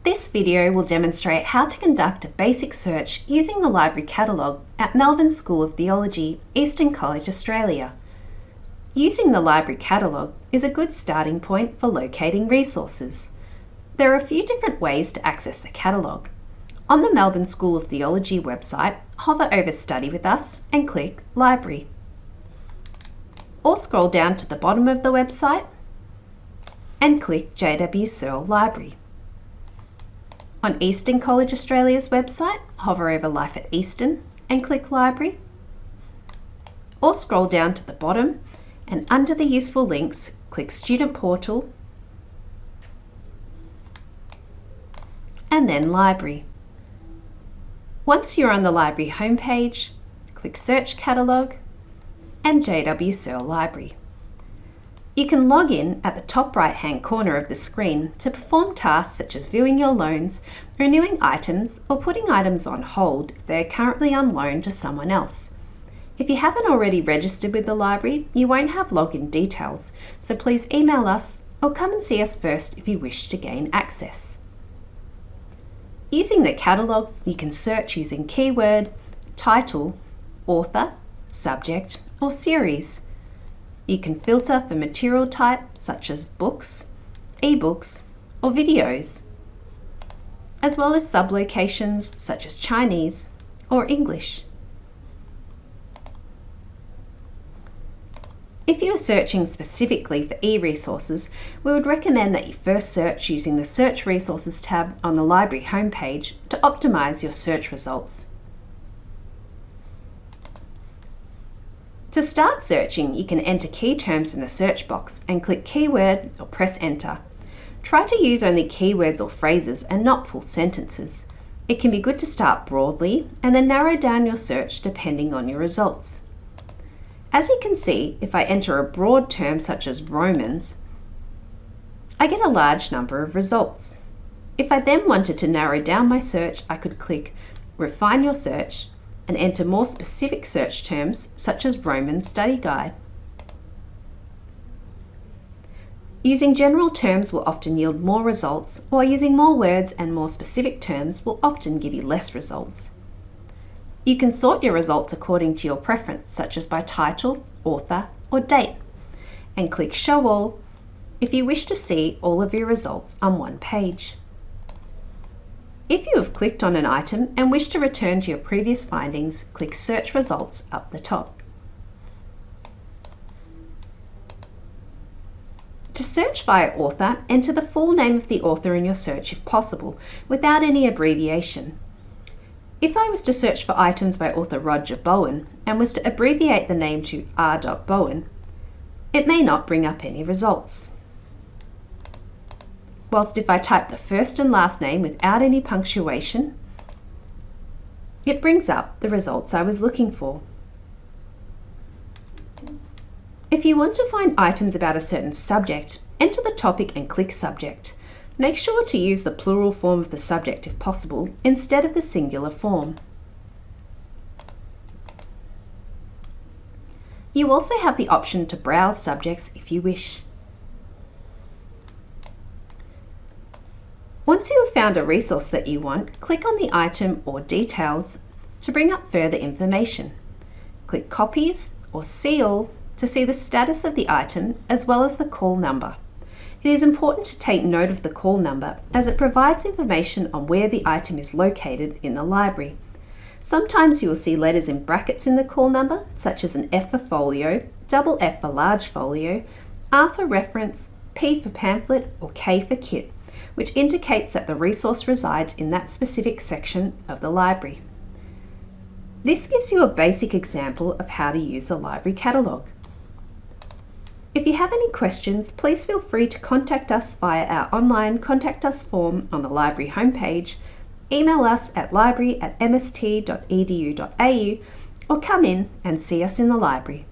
This video will demonstrate how to conduct a basic search using the library catalogue at Melbourne School of Theology, Eastern College, Australia. Using the library catalogue is a good starting point for locating resources. There are a few different ways to access the catalogue. On the Melbourne School of Theology website, hover over Study with Us and click Library. Or scroll down to the bottom of the website and click JW Searle Library. On Eastern College Australia's website, hover over Life at Eastern and click Library. Or scroll down to the bottom and under the useful links, click Student Portal and then Library. Once you're on the library homepage, click Search Catalogue and JW Searle Library. You can log in at the top right-hand corner of the screen to perform tasks such as viewing your loans, renewing items, or putting items on hold if they are currently on loan to someone else. If you haven't already registered with the library, you won't have login details, so please email us or come and see us first if you wish to gain access. Using the catalogue, you can search using keyword, title, author, subject, or series. You can filter for material type such as books, ebooks, or videos, as well as sublocations such as Chinese or English. If you are searching specifically for e-resources, we would recommend that you first search using the Search Resources tab on the library homepage to optimise your search results. To start searching, you can enter key terms in the search box and click Keyword or press Enter. Try to use only keywords or phrases and not full sentences. It can be good to start broadly and then narrow down your search depending on your results. As you can see, if I enter a broad term such as Romans, I get a large number of results. If I then wanted to narrow down my search, I could click Refine Your Search and enter more specific search terms such as Roman Study Guide. Using general terms will often yield more results, while using more words and more specific terms will often give you less results. You can sort your results according to your preference, such as by title, author, or date, and click Show All if you wish to see all of your results on one page. If you have clicked on an item and wish to return to your previous findings, click Search Results up the top. To search via author, enter the full name of the author in your search if possible, without any abbreviation. If I was to search for items by author Roger Bowen and was to abbreviate the name to R. Bowen, it may not bring up any results. Whilst if I type the first and last name without any punctuation, it brings up the results I was looking for. If you want to find items about a certain subject, enter the topic and click Subject. Make sure to use the plural form of the subject if possible, instead of the singular form. You also have the option to browse subjects if you wish. Once you have found a resource that you want, click on the item or details to bring up further information. Click Copies or See All to see the status of the item as well as the call number. It is important to take note of the call number as it provides information on where the item is located in the library. Sometimes you will see letters in brackets in the call number, such as an F for folio, double F for large folio, R for reference, P for pamphlet, or K for kit, which indicates that the resource resides in that specific section of the library. This gives you a basic example of how to use the library catalogue. If you have any questions, please feel free to contact us via our online Contact Us form on the library homepage, email us at library@mst.edu.au, or come in and see us in the library.